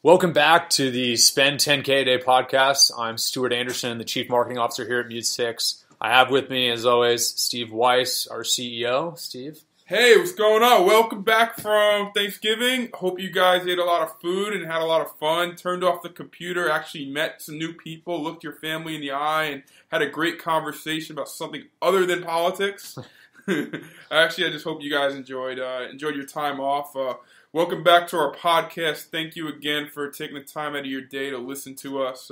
Welcome back to the Spend 10K a Day podcast. I'm Stuart Anderson, the Chief Marketing Officer here at Mute6. I have with me, as always, Steve Weiss, our CEO. Steve. Hey, what's going on? Welcome back from Thanksgiving. Hope you guys ate a lot of food and had a lot of fun. Turned off the computer, actually met some new people, looked your family in the eye, and had a great conversation about something other than politics. I just hope you guys enjoyed your time off. Welcome back to our podcast. Thank you again for taking the time out of your day to listen to us.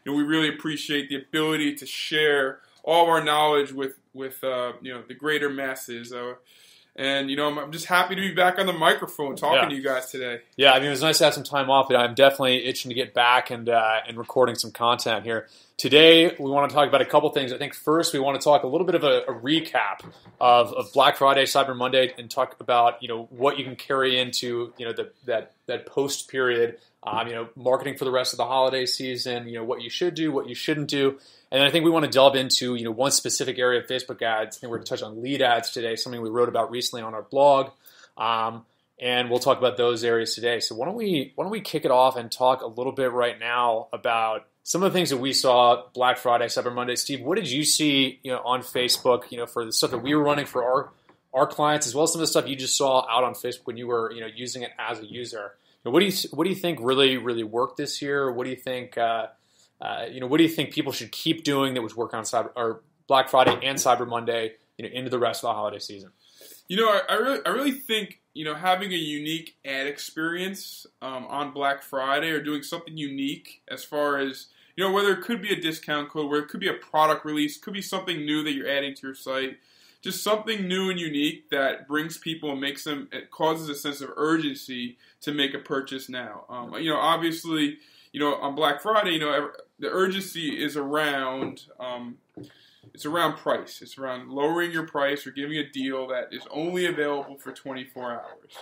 We really appreciate the ability to share all of our knowledge with the greater masses. I'm just happy to be back on the microphone talking to you guys today. Yeah, it was nice to have some time off, but I'm definitely itching to get back and recording some content here. Today, we want to talk about a couple things. I think first, we want to talk a little bit of a recap of Black Friday, Cyber Monday, and talk about what you can carry into that post period. Marketing for the rest of the holiday season. What you should do, what you shouldn't do. And then I think we want to delve into one specific area of Facebook ads. I think we're going to touch on lead ads today, something we wrote about recently on our blog, and we'll talk about those areas today. So why don't we kick it off and talk a little bit right now about some of the things that we saw Black Friday, Cyber Monday. Steve, what did you see on Facebook for the stuff that we were running for our clients, as well as some of the stuff you just saw out on Facebook when you were using it as a user? What do you think really worked this year? What do you think? What do you think people should keep doing that was working on Black Friday and Cyber Monday, into the rest of the holiday season? I really think having a unique ad experience on Black Friday, or doing something unique as far as whether it could be a discount code, where it could be a product release, could be something new that you're adding to your site, just something new and unique that brings people and it causes a sense of urgency to make a purchase now. Obviously, on Black Friday, the urgency is around it's around price. It's around lowering your price or giving a deal that is only available for 24 hours.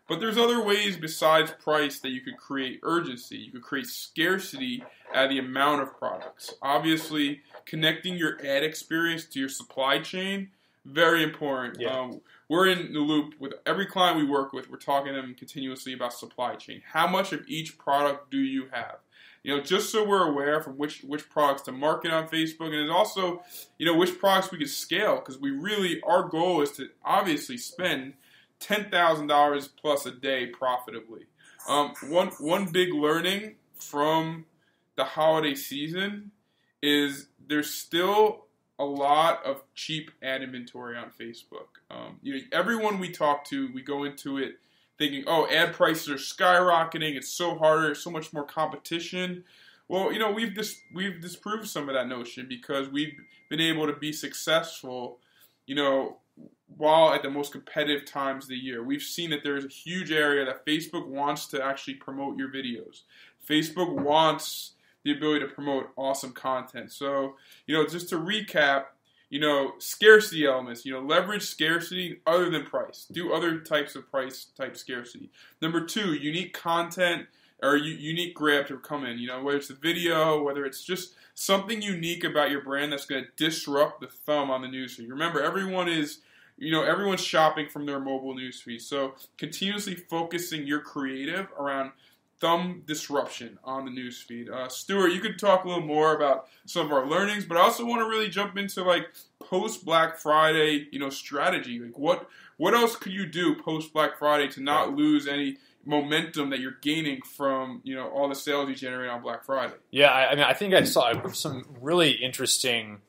But there's other ways besides price that you could create urgency. You could create scarcity at the amount of products. Obviously, connecting your ad experience to your supply chain, very important. Yeah. We're in the loop with every client we work with. We're talking to them continuously about supply chain. How much of each product do you have? Just so we're aware from which products to market on Facebook, and also, which products we can scale, because our goal is to obviously spend $10,000 plus a day profitably. One big learning from the holiday season is there's still a lot of cheap ad inventory on Facebook. Everyone we talk to, we go into it thinking, ad prices are skyrocketing, it's so harder, so much more competition. Well, we've disproved some of that notion, because we've been able to be successful, while at the most competitive times of the year. We've seen that there's a huge area that Facebook wants to actually promote your videos. Facebook wants the ability to promote awesome content. So, just to recap, scarcity elements, leverage scarcity other than price. Do other types of price type scarcity. Number 2, unique content or unique grab to come in, whether it's a video, whether it's just something unique about your brand that's going to disrupt the thumb on the newsfeed. Remember, everyone's shopping from their mobile newsfeed. So continuously focusing your creative around thumb disruption on the newsfeed. Stuart, you could talk a little more about some of our learnings, but I also want to really jump into post Black Friday, strategy. What else could you do post Black Friday to not lose any momentum that you're gaining from all the sales you generate on Black Friday? Yeah, I think I saw some really interesting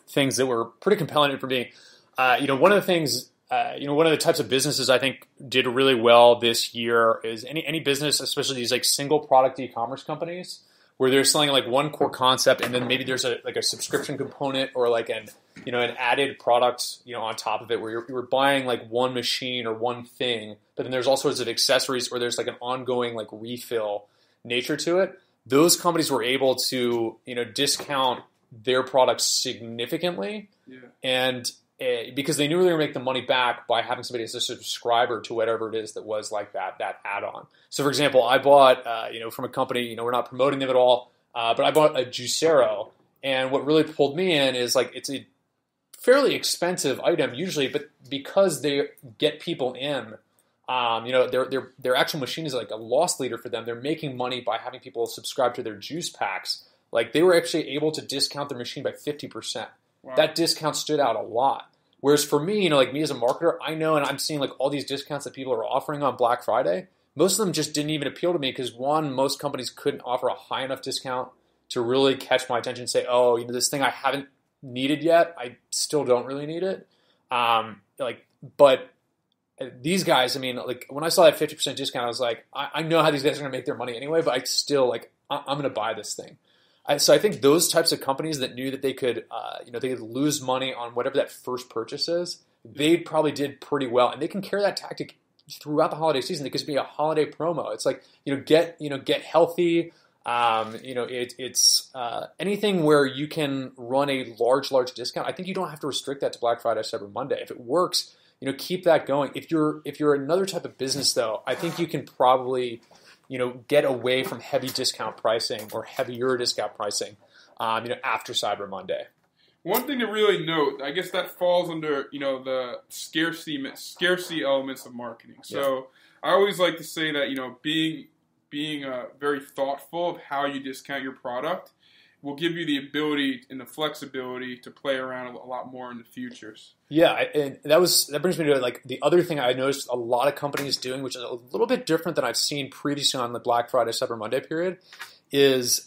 things that were pretty compelling for me. One of the things. One of the types of businesses I think did really well this year is any business, especially these single product e-commerce companies, where they're selling one core concept, and then maybe there's a subscription component, or an added product on top of it, where you're buying one machine or one thing, but then there's all sorts of accessories, or there's an ongoing refill nature to it. Those companies were able to discount their products significantly, and because they knew they were making the money back by having somebody as a subscriber to whatever it is that was that add-on. So, for example, I bought from a company, we're not promoting them at all, but I bought a Juicero, and what really pulled me in is it's a fairly expensive item usually, but because they get people in Their actual machine is like a loss leader for them. They're making money by having people subscribe to their juice packs. Like they were actually able to discount their machine by 50%. Wow. That discount stood out a lot. Whereas for me, like me as a marketer, I know and I'm seeing like all these discounts that people are offering on Black Friday. Most of them just didn't even appeal to me because one, most companies couldn't offer a high enough discount to really catch my attention and say, oh, this thing I haven't needed yet, I still don't really need it. But these guys, I mean, like when I saw that 50% discount, I was like, I know how these guys are going to make their money anyway, but I still like, I'm going to buy this thing. So I think those types of companies that knew that they could, they could lose money on whatever that first purchase is, they probably did pretty well, and they can carry that tactic throughout the holiday season. It could be a holiday promo. It's like get healthy. It's anything where you can run a large discount. I think you don't have to restrict that to Black Friday, Cyber Monday. If it works, keep that going. If you're another type of business, though, I think you can probably get away from heavy discount pricing or heavier discount pricing, after Cyber Monday. One thing to really note, I guess that falls under, the scarcity elements of marketing. So I always like to say that, being very thoughtful of how you discount your product will give you the ability and the flexibility to play around a lot more in the futures. Yeah, and that brings me to like the other thing I noticed a lot of companies doing, which is a little bit different than I've seen previously on the Black Friday, Cyber Monday period, is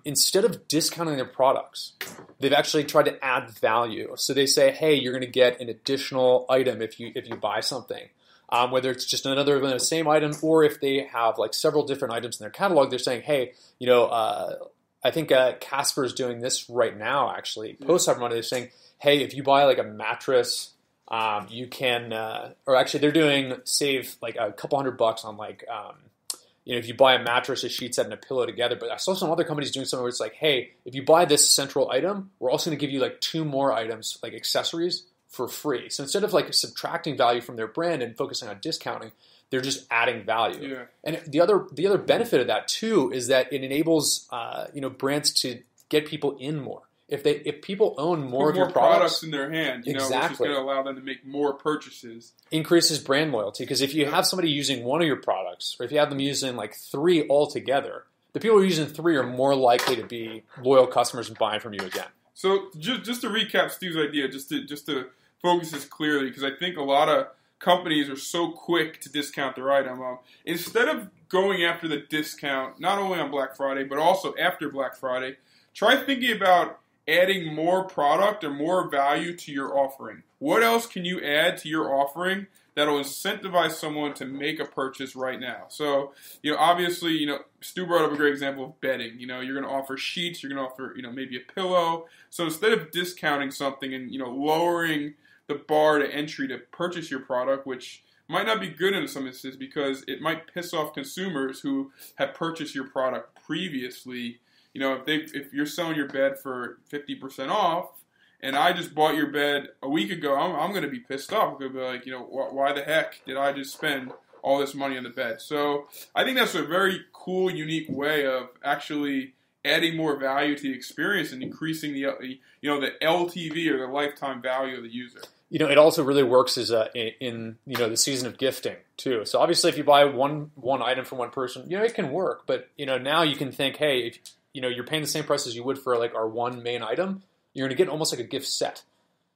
instead of discounting their products, they've actually tried to add value. So they say, hey, you're going to get an additional item if you buy something. Whether it's just another of the same item, or if they have like several different items in their catalog, they're saying, hey, I think Casper is doing this right now, actually. Post Cyber Monday, they're saying, hey, if you buy like a mattress, you can, or actually they're doing save like a couple $100 on like, if you buy a mattress, a sheet set, and a pillow together. But I saw some other companies doing something where it's like, hey, if you buy this central item, we're also going to give you like 2 more items, like accessories, for free. So instead of like subtracting value from their brand and focusing on discounting, they're just adding value. Yeah. And the other benefit of that too is that it enables brands to get people in more. If people own more of your products in their hand, exactly, which is going to allow them to make more purchases, increases brand loyalty. Because if you have somebody using one of your products, or if you have them using like 3 altogether, the people who are using 3 are more likely to be loyal customers and buying from you again. So just to recap Steve's idea, just to focus this clearly, because I think a lot of companies are so quick to discount their item. Instead of going after the discount, not only on Black Friday, but also after Black Friday, try thinking about adding more product or more value to your offering. What else can you add to your offering that'll incentivize someone to make a purchase right now? So, obviously, Stu brought up a great example of bedding. You're going to offer sheets, you're going to offer, maybe a pillow. So instead of discounting something and, lowering the bar to entry to purchase your product, which might not be good in some instances because it might piss off consumers who have purchased your product previously. If you're selling your bed for 50% off, and I just bought your bed a week ago, I'm going to be pissed off. I'm going to be like, why the heck did I just spend all this money on the bed? So I think that's a very cool, unique way of actually adding more value to the experience and increasing the LTV or the lifetime value of the user. It also really works as in the season of gifting too. So obviously, if you buy one item from one person, it can work. But now you can think, hey, if you're paying the same price as you would for like our one main item, you're going to get almost like a gift set.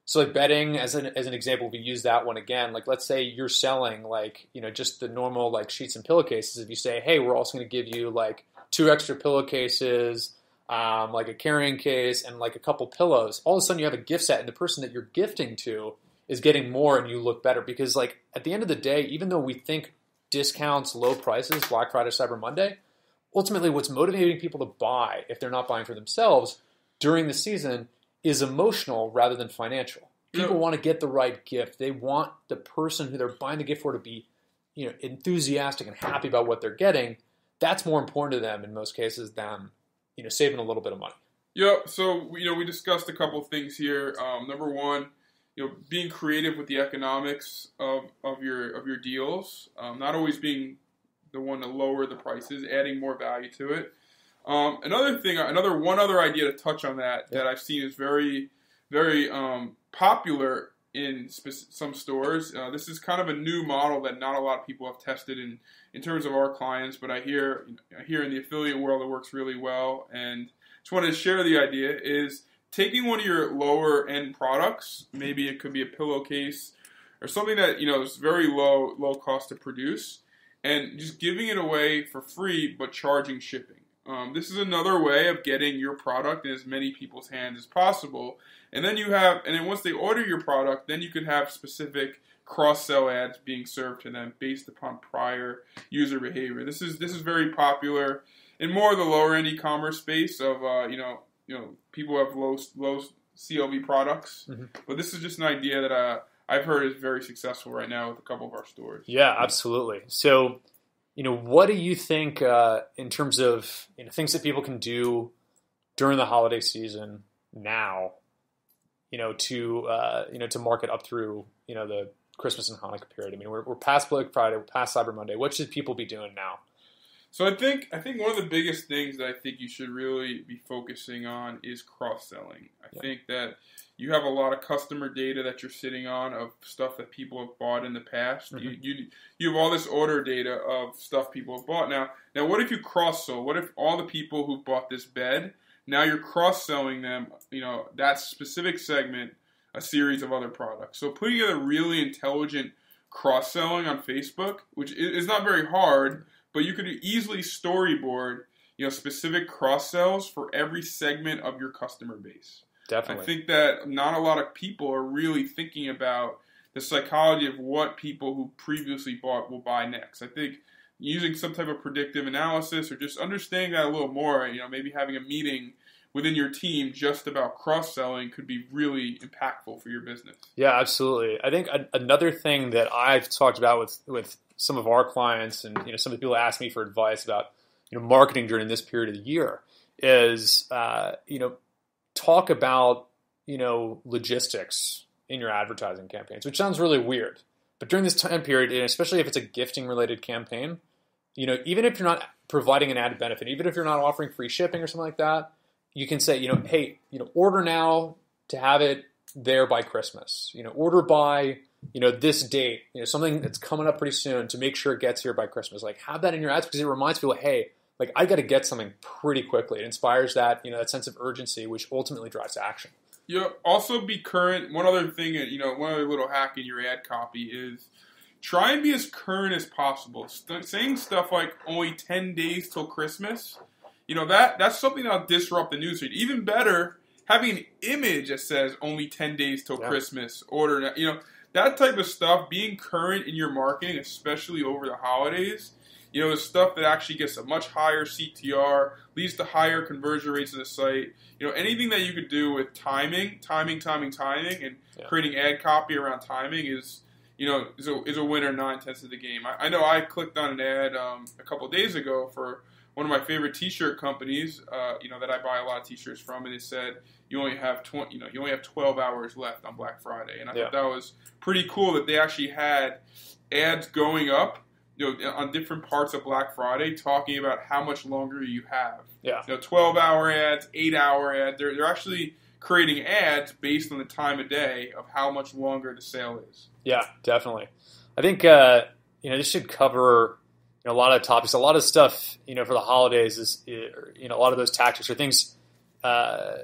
So like bedding, as an example, we use that one again. Like let's say you're selling like just the normal like sheets and pillowcases. If you say, hey, we're also going to give you like 2 extra pillowcases, like a carrying case, and like a couple pillows, all of a sudden you have a gift set, and the person that you're gifting to is getting more, and you look better. Because like at the end of the day, even though we think discounts, low prices, Black Friday, Cyber Monday, ultimately what's motivating people to buy, if they're not buying for themselves during the season, is emotional rather than financial. People want to get the right gift. They want the person who they're buying the gift for to be, enthusiastic and happy about what they're getting. That's more important to them in most cases than, saving a little bit of money. Yep. So, we discussed a couple of things here. Number one, being creative with the economics of your deals, not always being the one to lower the prices, adding more value to it. One other idea to touch on that I've seen is very, very popular in some stores. This is kind of a new model that not a lot of people have tested in terms of our clients, but I hear in the affiliate world it works really well. And just wanted to share the idea is taking one of your lower end products, maybe it could be a pillowcase or something that is very low cost to produce, and just giving it away for free but charging shipping. This is another way of getting your product in as many people's hands as possible. And then once they order your product, then you can have specific cross-sell ads being served to them based upon prior user behavior. This is very popular in more of the lower-end e-commerce space of people who have low CLV products. Mm-hmm. But this is just an idea that I've heard is very successful right now with a couple of our stores. Yeah, absolutely. So, what do you think in terms of things that people can do during the holiday season now, to market up through the Christmas and Hanukkah period? I mean, we're past Black Friday, we're past Cyber Monday. What should people be doing now? So I think one of the biggest things that I think you should really be focusing on is cross-selling. I think that you have a lot of customer data that you're sitting on of stuff that people have bought in the past. Mm-hmm. You have all this order data of stuff people have bought now. Now, what if you cross-sell? What if all the people who bought this bed, now you're cross-selling them, that specific segment, a series of other products. So putting together really intelligent cross-selling on Facebook, which is not very hard, but you could easily storyboard, specific cross-sells for every segment of your customer base. Definitely. I think that not a lot of people are really thinking about the psychology of what people who previously bought will buy next. I think using some type of predictive analysis or just understanding that a little more, maybe having a meeting within your team just about cross-selling could be really impactful for your business. Yeah, absolutely. I think another thing that I've talked about with some of our clients and some of the people ask me for advice about marketing during this period of the year is talk about logistics in your advertising campaigns, which sounds really weird. But during this time period, and especially if it's a gifting related campaign, even if you're not providing an added benefit, even if you're not offering free shipping or something like that, you can say, hey, order now to have it there by Christmas. Order by this date. Something that's coming up pretty soon to make sure it gets here by Christmas. Like, have that in your ads because it reminds people, hey, like I got to get something pretty quickly. It inspires that that sense of urgency, which ultimately drives action. Also be current. One other thing, one other little hack in your ad copy is try and be as current as possible. Saying stuff like only 10 days till Christmas. That's something that'll disrupt the newsfeed. Even better, having an image that says only 10 days till Christmas. Order now. That type of stuff, being current in your marketing, especially over the holidays, the stuff that actually gets a much higher CTR, leads to higher conversion rates of the site. Anything that you could do with timing, and creating ad copy around timing is a winner 9/10 of the game. I know I clicked on an ad a couple of days ago for one of my favorite T-shirt companies, that I buy a lot of T-shirts from, and it said you only have 12 hours left on Black Friday, and I thought that was pretty cool that they actually had ads going up, on different parts of Black Friday, talking about how much longer you have. 12-hour ads, 8-hour ads. They're actually creating ads based on the time of day of how much longer the sale is. Yeah, definitely. I think this should cover a lot of topics. A lot of stuff for the holidays is a lot of those tactics or things. A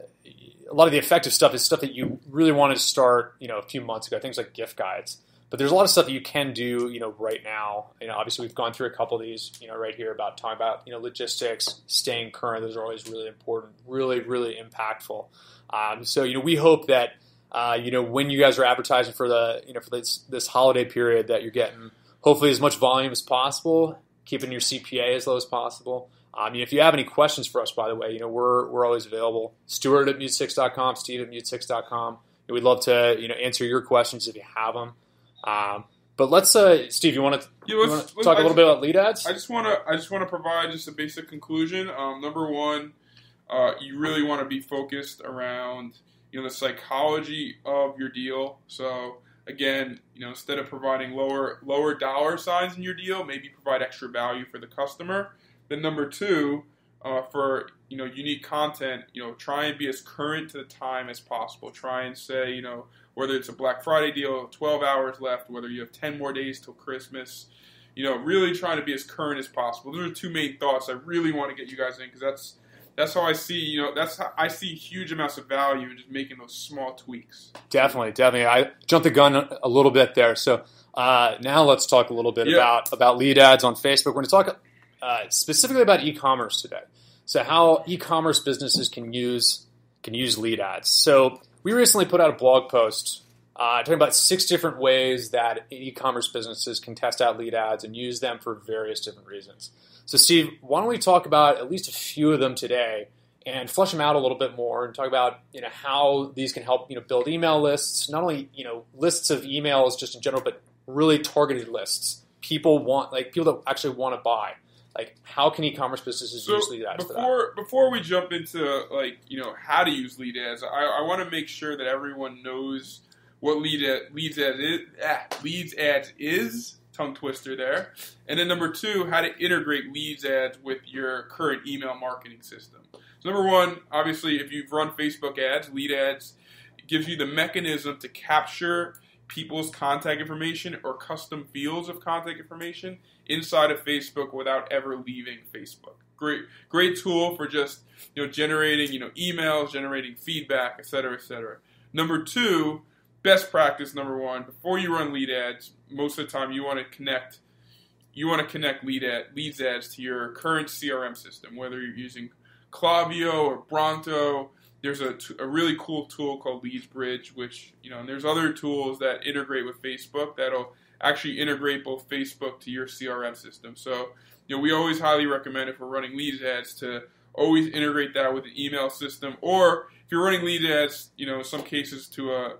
lot of the effective stuff is stuff that you really wanted to start a few months ago. Things like gift guides. But there's a lot of stuff that you can do, right now. Obviously we've gone through a couple of these, right here talking about, logistics, staying current. Those are always really important, really, really impactful. So we hope that, when you guys are advertising for for this holiday period, that you're getting hopefully as much volume as possible, keeping your CPA as low as possible. If you have any questions for us, by the way, we're always available. Stuart at mute6.com, Steve at mute6.com. We'd love to, answer your questions if you have them. But let's, Steve, you want to talk a little bit about lead ads? I just want to provide just a basic conclusion. Number one, you really want to be focused around, the psychology of your deal. So again, instead of providing lower dollar signs in your deal, maybe provide extra value for the customer. Then number two, for unique content, try and be as current to the time as possible. Try and say, whether it's a Black Friday deal, 12 hours left, whether you have 10 more days till Christmas, really trying to be as current as possible. Those are two main thoughts I really want to get you guys in, because that's how I see, that's how I see huge amounts of value in just making those small tweaks. Definitely. I jumped the gun a little bit there. So now let's talk a little bit about lead ads on Facebook. We're going to talk specifically about e-commerce today. So how e-commerce businesses can use lead ads. So we recently put out a blog post talking about 6 different ways that e-commerce businesses can test out lead ads and use them for various different reasons. So Steve, why don't we talk about at least a few of them today and flesh them out a little bit more and talk about how these can help build email lists, not only lists of emails just in general, but really targeted lists. People that actually want to buy. Like, how can e-commerce businesses use lead ads for that? Before we jump into how to use lead ads, I want to make sure that everyone knows what leads ads is. Tongue twister there. And then number 2, how to integrate leads ads with your current email marketing system. So number 1, obviously, if you've run Facebook ads, lead ads gives you the mechanism to capture people's contact information or custom fields of contact information inside of Facebook without ever leaving Facebook. Great tool for just generating emails, generating feedback, etc., etc. Number 2, best practice number 1, before you run lead ads, most of the time you want to connect leads ads to your current CRM system, whether you're using Klaviyo or Bronto. There's a really cool tool called LeadsBridge, which, and there's other tools that integrate with Facebook that'll actually integrate both Facebook to your CRM system. So, we always highly recommend, if we're running leads ads, to always integrate that with the email system. Or if you're running lead ads, in some cases to a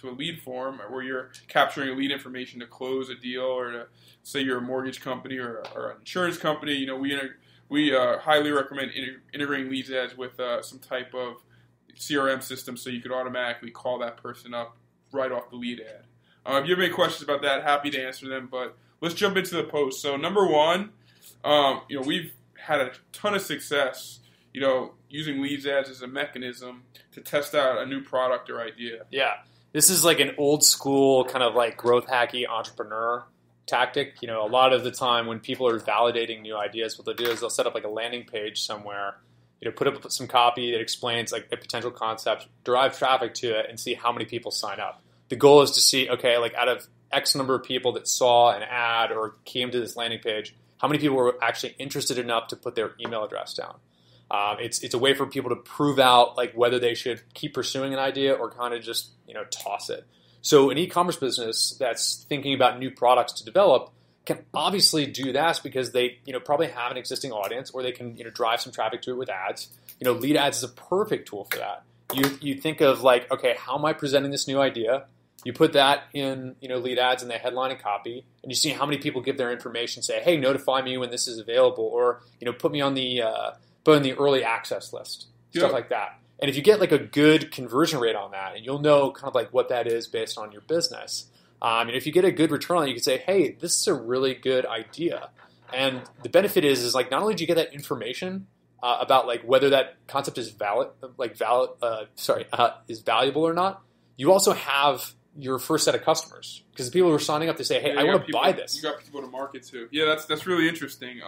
lead form where you're capturing lead information to close a deal, or to say you're a mortgage company or an insurance company, we highly recommend integrating leads ads with some type of CRM system so you could automatically call that person up right off the lead ad. If you have any questions about that, happy to answer them, but let's jump into the post. So number 1, we've had a ton of success, using leads ads as a mechanism to test out a new product or idea. Yeah. This is like an old school kind of like growth hacky entrepreneur tactic. A lot of the time when people are validating new ideas, what they'll do is they'll set up like a landing page somewhere, put up some copy that explains like a potential concept, drive traffic to it, and see how many people sign up. The goal is to see, okay, like out of X number of people that saw an ad or came to this landing page, how many people were actually interested enough to put their email address down. It's a way for people to prove out like whether they should keep pursuing an idea or kind of just toss it. So an e-commerce business that's thinking about new products to develop can obviously do that because they probably have an existing audience, or they can drive some traffic to it with ads. Lead ads is a perfect tool for that. You think of like, okay, how am I presenting this new idea? You put that in lead ads in the headline and copy, and you see how many people give their information, say, hey, notify me when this is available, or put me on the early access list, stuff like that. And if you get like a good conversion rate on that, and you'll know kind of like what that is based on your business. And if you get a good return on it, you can say, hey, this is a really good idea. And the benefit is like not only do you get that information about like whether that concept is is valuable or not, you also have your first set of customers, because the people who are signing up, they say, hey, I want to buy this. You got people to market to. Yeah, that's really interesting.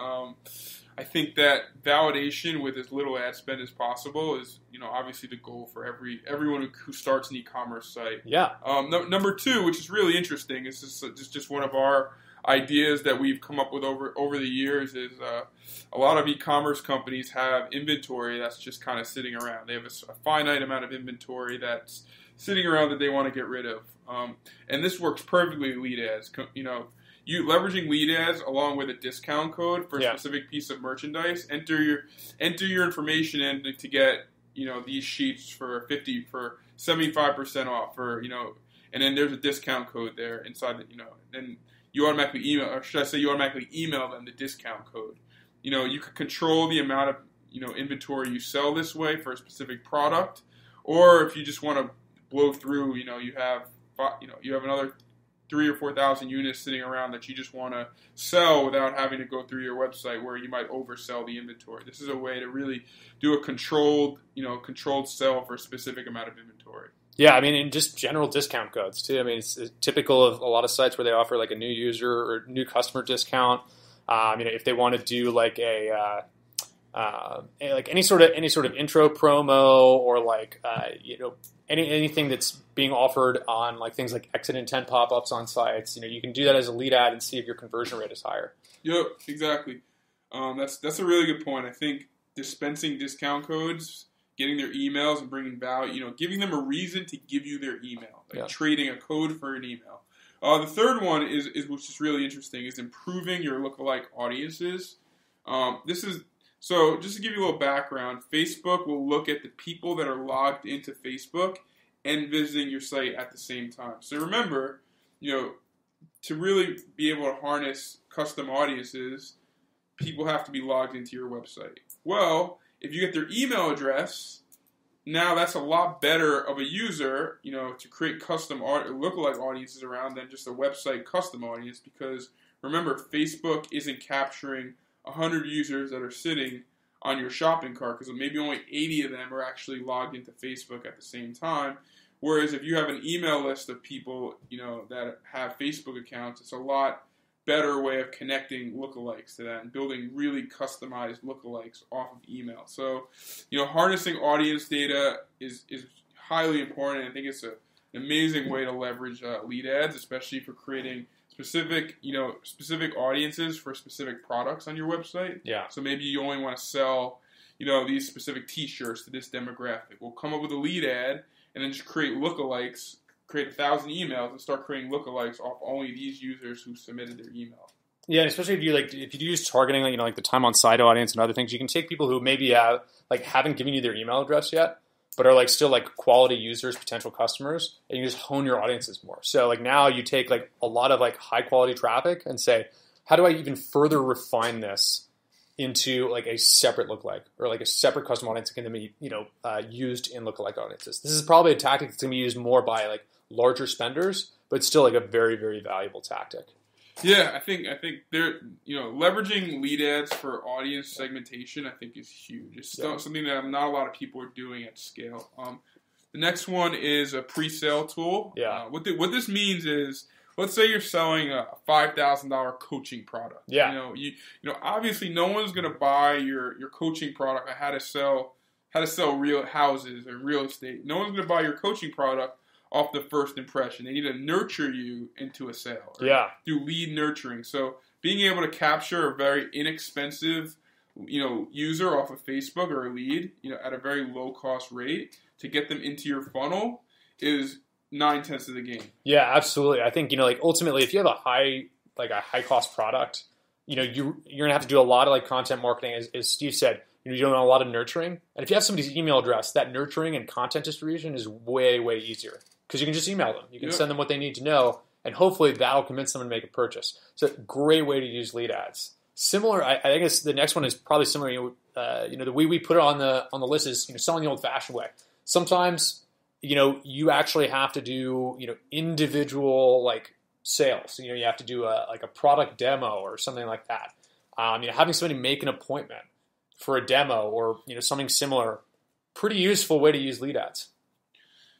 I think that validation with as little ad spend as possible is, obviously the goal for everyone who starts an e-commerce site. Yeah. Number 2, which is really interesting, is just one of our ideas that we've come up with over the years, is a lot of e-commerce companies have inventory that's just kind of sitting around. They have a finite amount of inventory that's sitting around that they want to get rid of. And this works perfectly with lead ads. You leveraging lead ads along with a discount code for a specific piece of merchandise. Enter your information in to get these sheets for 75% off, and then there's a discount code there inside that then you automatically email, or should I say you automatically email them the discount code. You could control the amount of inventory you sell this way for a specific product, or if you just want to blow through, you have another 3,000 or 4,000 units sitting around that you just want to sell without having to go through your website where you might oversell the inventory. This is a way to really do a controlled sell for a specific amount of inventory. Yeah, I mean, and just general discount codes too. I mean, it's typical of a lot of sites where they offer like a new user or new customer discount. If they want to do like like any sort of intro promo or like anything that's being offered on like things like exit intent pop-ups on sites, you can do that as a lead ad and see if your conversion rate is higher. Yep, exactly. That's a really good point. I think dispensing discount codes, getting their emails and bringing value, giving them a reason to give you their email, like trading a code for an email. The third one is which is really interesting, is improving your lookalike audiences. So just to give you a little background, Facebook will look at the people that are logged into Facebook and visiting your site at the same time. So remember, to really be able to harness custom audiences, people have to be logged into your website. Well, if you get their email address, now that's a lot better of a user, to create custom lookalike audiences around than just a website custom audience, because remember, Facebook isn't capturing 100 users that are sitting on your shopping cart, because maybe only 80 of them are actually logged into Facebook at the same time. Whereas if you have an email list of people, that have Facebook accounts, it's a lot better way of connecting lookalikes to that and building really customized lookalikes off of email. So, harnessing audience data is highly important. I think it's an amazing way to leverage lead ads, especially for creating specific audiences for specific products on your website. Yeah. So maybe you only want to sell, these specific T-shirts to this demographic. We'll come up with a lead ad and then just create lookalikes, create 1,000 emails and start creating lookalikes off only these users who submitted their email. Yeah, and especially if you use targeting, like the time on site audience and other things, you can take people who maybe haven't given you their email address yet, but are still quality users, potential customers, and you just hone your audiences more. So now you take a lot of high quality traffic and say, how do I even further refine this into a separate lookalike or a separate custom audience that can then be used in lookalike audiences. This is probably a tactic that's going to be used more by larger spenders, but it's still a very, very valuable tactic. Yeah, I think they're leveraging lead ads for audience segmentation, I think, is huge. It's something that not a lot of people are doing at scale. The next one is a pre-sale tool. Yeah. What this means is, let's say you're selling a $5,000 coaching product. Yeah. Obviously no one's going to buy your coaching product on how to sell real houses or real estate. No one's going to buy your coaching product off the first impression. They need to nurture you into a sale. Do lead nurturing. So being able to capture a very inexpensive, user off of Facebook or a lead, at a very low cost rate to get them into your funnel is 9/10 of the game. Yeah, absolutely. I think, ultimately if you have a high cost product, you're gonna have to do a lot of content marketing, as Steve said. You're doing a lot of nurturing. And if you have somebody's email address, that nurturing and content distribution is way, way easier. Because you can just email them. You can send them what they need to know, and hopefully that'll convince them to make a purchase. So great way to use lead ads. Similar, I guess the next one is probably similar. The way we put it on the list is selling the old-fashioned way. Sometimes you actually have to do individual sales. You have to do a product demo or something like that. Having somebody make an appointment for a demo or something similar, pretty useful way to use lead ads.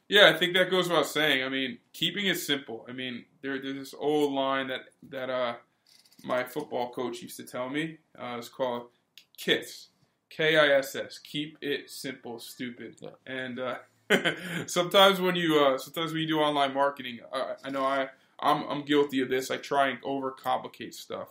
Yeah, I think that goes without saying. I mean, keeping it simple. I mean, there's this old line that my football coach used to tell me. It's called KISS, KISS. Keep it simple, stupid. Yeah. And sometimes when you do online marketing, I know I'm guilty of this. I try and overcomplicate stuff.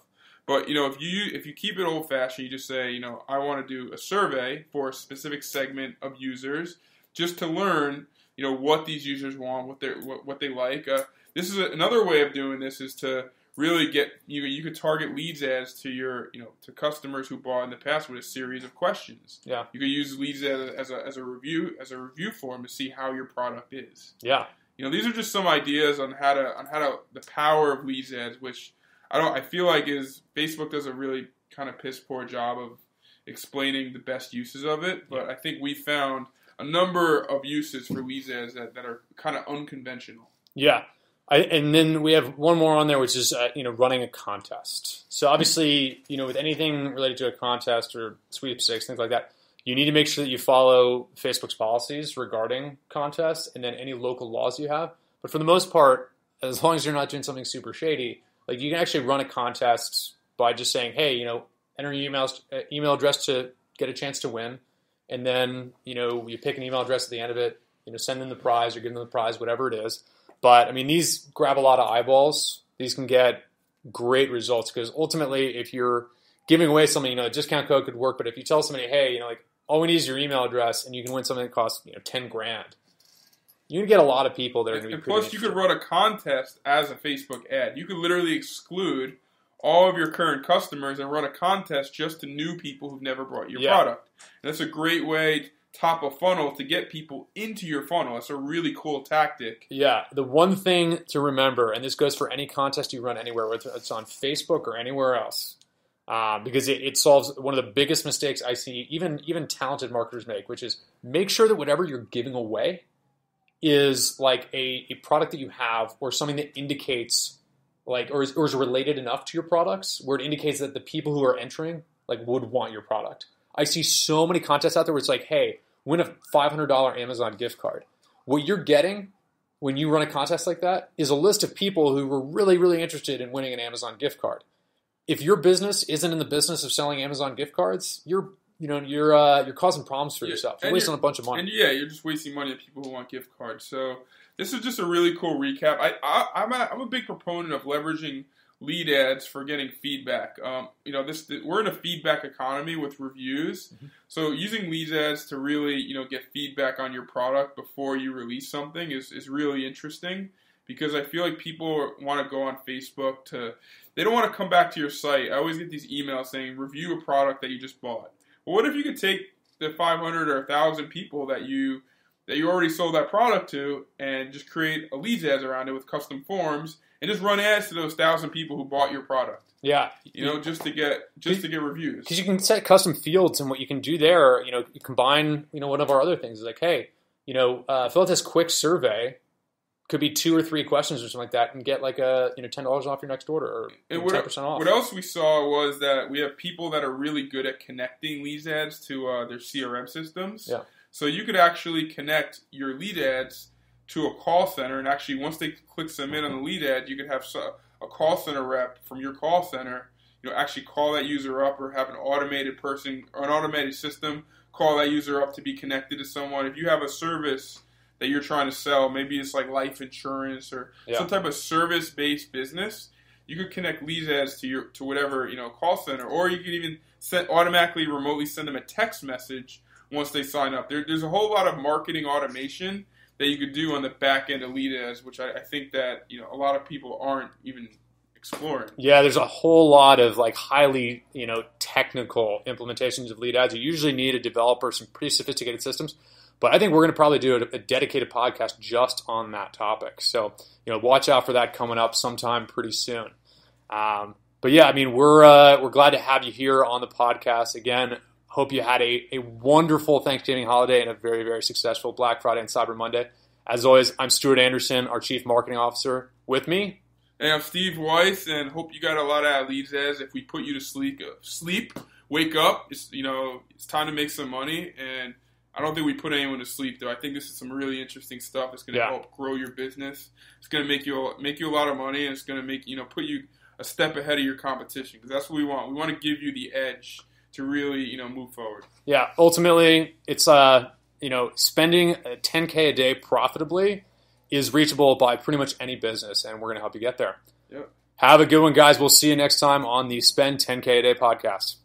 But if you keep it old fashioned, you just say, I want to do a survey for a specific segment of users, just to learn what these users want, what they like. This is another way of doing this is to really get you could target leads ads to your to customers who bought in the past with a series of questions. Yeah, you could use leads as a review form to see how your product is. Yeah, these are just some ideas on how to the power of leads ads, which I feel like Facebook does a really kind of piss poor job of explaining the best uses of it, but I think we found a number of uses for leads ads that are kind of unconventional. Yeah. And then we have one more on there, which is running a contest. So obviously, with anything related to a contest or sweepstakes, things like that, you need to make sure that you follow Facebook's policies regarding contests and then any local laws you have. But for the most part, as long as you're not doing something super shady, like you can actually run a contest by just saying, hey, enter your email address to get a chance to win, and then you pick an email address at the end of it, send them the prize or give them the prize, whatever it is. But I mean, these grab a lot of eyeballs. These can get great results because ultimately, if you're giving away something, a discount code could work. But if you tell somebody, hey, all we need is your email address, and you can win something that costs $10,000, you can get a lot of people that are going to be. And plus, you could run a contest as a Facebook ad. You could literally exclude all of your current customers and run a contest just to new people who've never bought your product. And that's a great way. Top of funnel to get people into your funnel. That's a really cool tactic. Yeah, the one thing to remember, and this goes for any contest you run anywhere, whether it's on Facebook or anywhere else, because it solves one of the biggest mistakes I see even talented marketers make, which is make sure that whatever you're giving away is like a product that you have or something that indicates or is related enough to your products where it indicates that the people who are entering would want your product. I see so many contests out there where it's like, hey, win a $500 Amazon gift card. What you're getting when you run a contest like that is a list of people who were really, really interested in winning an Amazon gift card. If your business isn't in the business of selling Amazon gift cards, you're causing problems for yourself. You're wasting a bunch of money. And you're just wasting money on people who want gift cards. So this is just a really cool recap. I'm a big proponent of leveraging lead ads for getting feedback. We're in a feedback economy with reviews. Mm-hmm. So using lead ads to really, get feedback on your product before you release something is really interesting because I feel like people want to go on Facebook they don't want to come back to your site. I always get these emails saying, review a product that you just bought. Well, what if you could take the 500 or 1,000 people that you already sold that product to and just create a leads ads around it with custom forms and just run ads to those 1,000 people who bought your product. Yeah, just to get reviews. Because you can set custom fields, and what you can do there, you combine, one of our other things is like, hey, fill out this quick survey. Could be 2 or 3 questions or something like that, and get $10 off your next order or 10% off. What else we saw was that we have people that are really good at connecting lead ads to their CRM systems. Yeah. So you could actually connect your lead ads to a call center, and actually once they click submit on the lead ad, you could have a call center rep from your call center, actually call that user up or have an automated person or an automated system call that user up to be connected to someone. If you have a service that you're trying to sell, maybe it's like life insurance or some type of service-based business, you could connect lead ads to whatever call center, or you could even automatically remotely send them a text message once they sign up. There's a whole lot of marketing automation that you could do on the back end of lead ads, which I think that a lot of people aren't even exploring. Yeah, there's a whole lot of highly technical implementations of lead ads. You usually need a developer, some pretty sophisticated systems. But I think we're going to probably do a dedicated podcast just on that topic. So, watch out for that coming up sometime pretty soon. But yeah, I mean, we're glad to have you here on the podcast again. Hope you had a wonderful Thanksgiving holiday and a very, very successful Black Friday and Cyber Monday. As always, I'm Stuart Anderson, our Chief Marketing Officer. With me, hey, I'm Steve Weiss, and hope you got a lot out of leads ads. If we put you to sleep, wake up. It's time to make some money, and I don't think we put anyone to sleep, though. I think this is some really interesting stuff that's going to help grow your business. It's going to make you a lot of money, and it's going to make put you a step ahead of your competition, because that's what we want. We want to give you the edge to really move forward. Yeah, ultimately, it's spending $10K a day profitably is reachable by pretty much any business, and we're going to help you get there. Yep. Have a good one, guys. We'll see you next time on the Spend 10K a Day podcast.